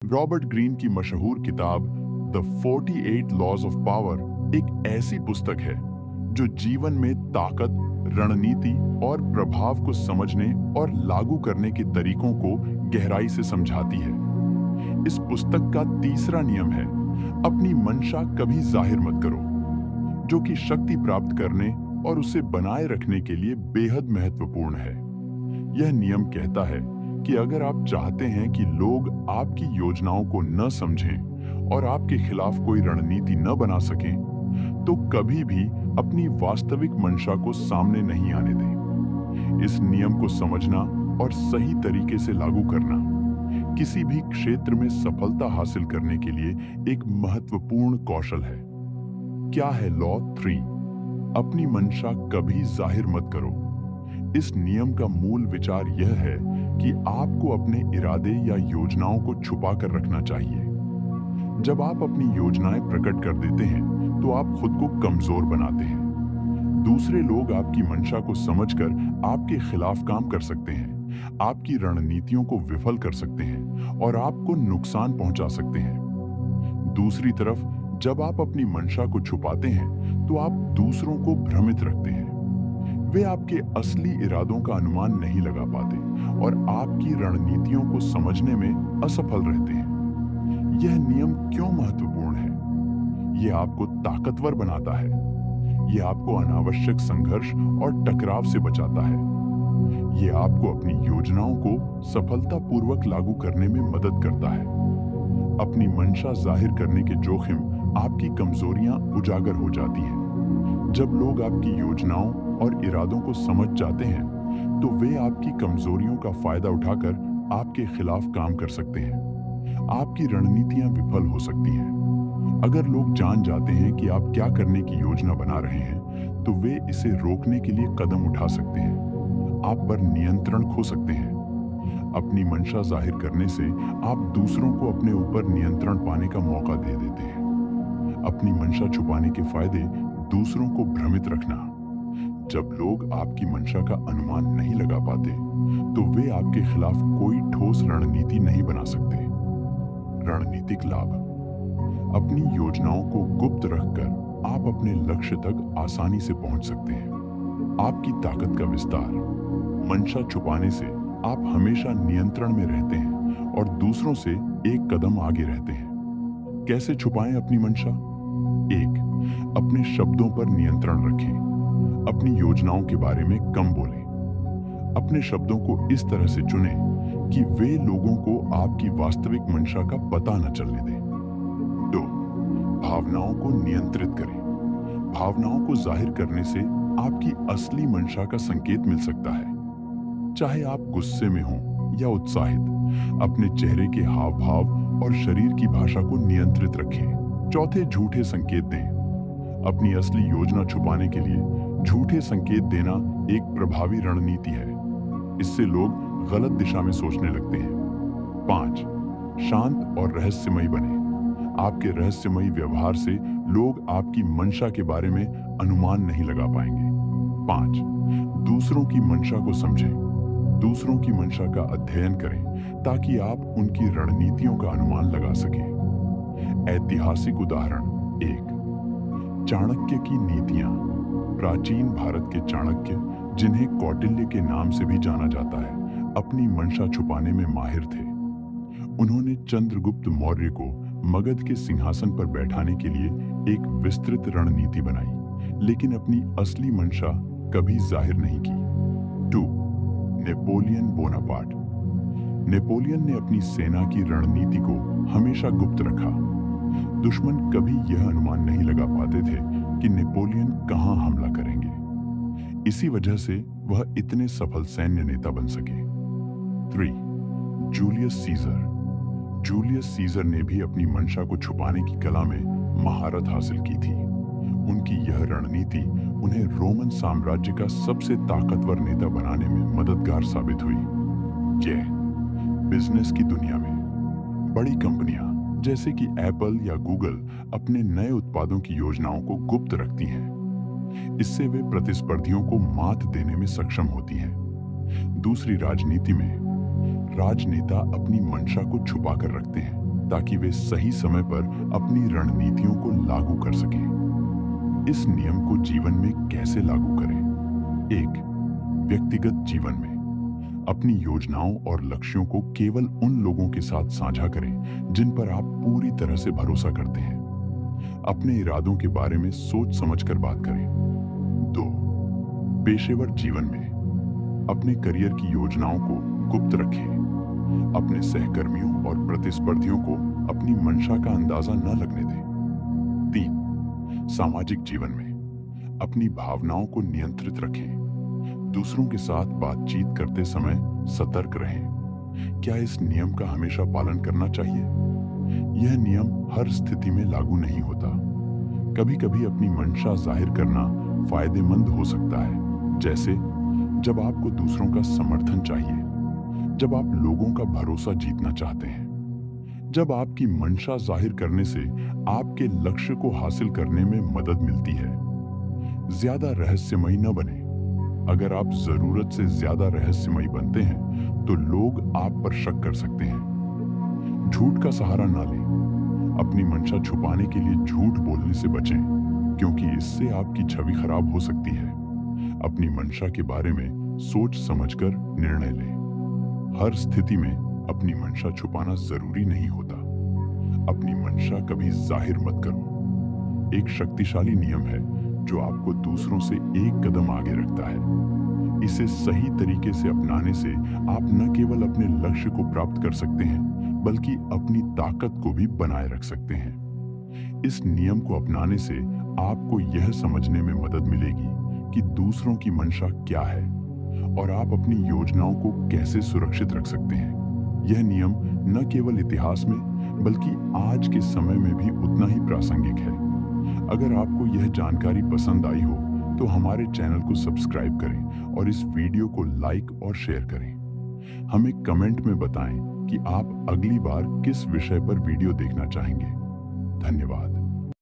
Robert Greene की मशहूर किताब द 48 लॉज ऑफ पावर एक ऐसी पुस्तक है जो जीवन में ताकत, रणनीति और प्रभाव को समझने और लागू करने के तरीकों को गहराई से समझाती है। इस पुस्तक का तीसरा नियम है, अपनी मंशा कभी जाहिर मत करो, जो कि शक्ति प्राप्त करने और उसे बनाए रखने के लिए बेहद महत्वपूर्ण है। यह नियम कहता है कि अगर आप चाहते हैं कि लोग आपकी योजनाओं को न समझें और आपके खिलाफ कोई रणनीति न बना सकें, तो कभी भी अपनी वास्तविक मंशा को सामने नहीं आने दें। इस नियम को समझना और सही तरीके से लागू करना किसी भी क्षेत्र में सफलता हासिल करने के लिए एक महत्वपूर्ण कौशल है। क्या है लॉ 3? अपनी मंशा कभी जाहिर मत करो। इस नियम का मूल विचार यह है कि आपको अपने इरादे या योजनाओं को छुपा कर रखना चाहिए। जब आप अपनी योजनाएं प्रकट कर देते हैं, तो आप खुद को कमजोर बनाते हैं। दूसरे लोग आपकी मंशा को समझकर आपके खिलाफ काम कर सकते हैं, आपकी रणनीतियों को विफल कर सकते हैं और आपको नुकसान पहुंचा सकते हैं। दूसरी तरफ, जब आप अपनी मंशा को छुपाते हैं, तो आप दूसरों को भ्रमित रखते हैं। वे आपके असली इरादों का अनुमान नहीं लगा पाते और आपकी रणनीतियों को समझने में असफल रहते हैं। यह नियम क्यों महत्वपूर्ण है? यह आपको ताकतवर बनाता है। यह आपको अनावश्यक संघर्ष और टकराव से बचाता है। यह आपको अपनी योजनाओं को सफलतापूर्वक लागू करने में मदद करता है। अपनी मंशा जाहिर करने के जोखिम आपकी कमजोरियां उजागर हो जाती हैं। जब लोग आपकी योजनाओं और इरादों को समझ जाते हैं, तो वे आपकी कमजोरियों का फायदा उठाकर आपके खिलाफ काम कर सकते हैं। आपकी रणनीतियां विफल हो सकती हैं। अगर लोग जान जाते हैं कि आप क्या करने की योजना बना रहे हैं, तो वे इसे रोकने के लिए कदम उठा सकते हैं। आप पर नियंत्रण खो सकते हैं। अपनी मंशा जाहिर करने से आप दूसरों को अपने ऊपर नियंत्रण पाने का मौका दे देते हैं। अपनी मंशा छुपाने के फायदे: दूसरों को भ्रमित रखना। जब लोग आपकी मंशा का अनुमान नहीं लगा पाते, तो वे आपके खिलाफ कोई ठोस रणनीति नहीं बना सकते। रणनीतिक लाभ: अपनी योजनाओं को गुप्त रखकर आप अपने लक्ष्य तक आसानी से पहुंच सकते हैं। आपकी ताकत का विस्तार: मंशा छुपाने से आप हमेशा नियंत्रण में रहते हैं और दूसरों से एक कदम आगे रहते हैं। कैसे छुपाएं अपनी मंशा? 1. अपने शब्दों पर नियंत्रण रखें। अपनी योजनाओं के बारे में कम बोलें। अपने शब्दों को इस तरह से चुनें कि वे लोगों को आपकी वास्तविक मंशा का पता न चलने दें। 2. भावनाओं को नियंत्रित करें। भावनाओं को जाहिर करने से आपकी असली मंशा का संकेत मिल सकता है। चाहे आप गुस्से में हों या उत्साहित, अपने चेहरे के हाव भाव और शरीर की भाषा को नियंत्रित रखें। चौथे, झूठे संकेत दें। अपनी असली योजना छुपाने के लिए झूठे संकेत देना एक प्रभावी रणनीति है। इससे लोग गलत दिशा में सोचने लगते हैं। 5. शांत और रहस्यमयी बने। आपके रहस्यमयी व्यवहार से लोग आपकी मंशा के बारे में अनुमान नहीं लगा पाएंगे। 5. दूसरों की मंशा को समझें। दूसरों की मंशा का अध्ययन करें ताकि आप उनकी रणनीतियों का अनुमान लगा सकें। ऐतिहासिक उदाहरण: 1. चाणक्य की नीतियां। प्राचीन भारत के चाणक्य, जिन्हें कौटिल्य के नाम से भी जाना जाता है, अपनी मंशा छुपाने में माहिर थे। उन्होंने चंद्रगुप्त मौर्य को मगध के सिंहासन पर बैठाने के लिए एक विस्तृत रणनीति बनाई, लेकिन अपनी असली मंशा कभी जाहिर नहीं की। 2. Napoleon Bonaparte. नेपोलियन ने अपनी सेना की रणनीति को हमेशा गुप्त रखा। दुश्मन कभी यह अनुमान नहीं लगा पाते थे कि नेपोलियन कहां हमला करेंगे। इसी वजह से वह इतने सफल सैन्य नेता बन सके। 3. Julius Caesar. जूलियस सीजर ने भी अपनी मंशा को छुपाने की कला में महारत हासिल की थी। उनकी यह रणनीति उन्हें रोमन साम्राज्य का सबसे ताकतवर नेता बनाने में मददगार साबित हुई। बिजनेस की दुनिया में बड़ी कंपनियां जैसे कि एप्पल या गूगल अपने नए उत्पादों की योजनाओं को गुप्त रखती हैं। इससे वे प्रतिस्पर्धियों को मात देने में सक्षम होती हैं। दूसरी, राजनीति में राजनेता अपनी मंशा को छुपा कर रखते हैं। ताकि वे सही समय पर अपनी रणनीतियों को लागू कर सकें। इस नियम को जीवन में कैसे लागू करें? 1. व्यक्तिगत जीवन में अपनी योजनाओं और लक्ष्यों को केवल उन लोगों के साथ साझा करें जिन पर आप पूरी तरह से भरोसा करते हैं। अपने इरादों के बारे में सोच समझकर बात करें। 2. पेशेवर जीवन में अपने करियर की योजनाओं को गुप्त रखें। अपने सहकर्मियों और प्रतिस्पर्धियों को अपनी मंशा का अंदाजा न लगने दें। 3. सामाजिक जीवन में अपनी भावनाओं को नियंत्रित रखें। दूसरों के साथ बातचीत करते समय सतर्क रहें। क्या इस नियम का हमेशा पालन करना चाहिए? यह नियम हर स्थिति में लागू नहीं होता। कभी-कभी अपनी मंशा जाहिर करना फायदेमंद हो सकता है, जैसे जब आपको दूसरों का समर्थन चाहिए, जब आप लोगों का भरोसा जीतना चाहते हैं, जब आपकी मंशा जाहिर करने से आपके लक्ष्य को हासिल करने में मदद मिलती है। ज्यादा रहस्यमयी न बने। अगर आप जरूरत से ज्यादा रहस्यमयी बनते हैं तो लोग आप पर शक कर सकते हैं। झूठ का सहारा ना लें। अपनी मंशा छुपाने के लिए झूठ बोलने से बचें, क्योंकि इससे आपकी छवि खराब हो सकती है। अपनी मंशा के बारे में सोच समझकर निर्णय लें। हर स्थिति में अपनी मंशा छुपाना जरूरी नहीं होता। अपनी मंशा कभी जाहिर मत करो। एक शक्तिशाली नियम है जो आपको दूसरों से एक कदम आगे रखता है। इसे सही तरीके से अपनाने से आप न केवल अपने लक्ष्य को प्राप्त कर सकते हैं, बल्कि अपनी ताकत को भी बनाए रख सकते हैं। इस नियम को अपनाने से आपको यह समझने में मदद मिलेगी कि दूसरों की मंशा क्या है और आप अपनी योजनाओं को कैसे सुरक्षित रख सकते हैं। यह नियम न केवल इतिहास में, बल्कि आज के समय में भी उतना ही प्रासंगिक है। अगर आपको यह जानकारी पसंद आई हो तो हमारे चैनल को सब्सक्राइब करें और इस वीडियो को लाइक और शेयर करें। हमें कमेंट में बताएं कि आप अगली बार किस विषय पर वीडियो देखना चाहेंगे। धन्यवाद।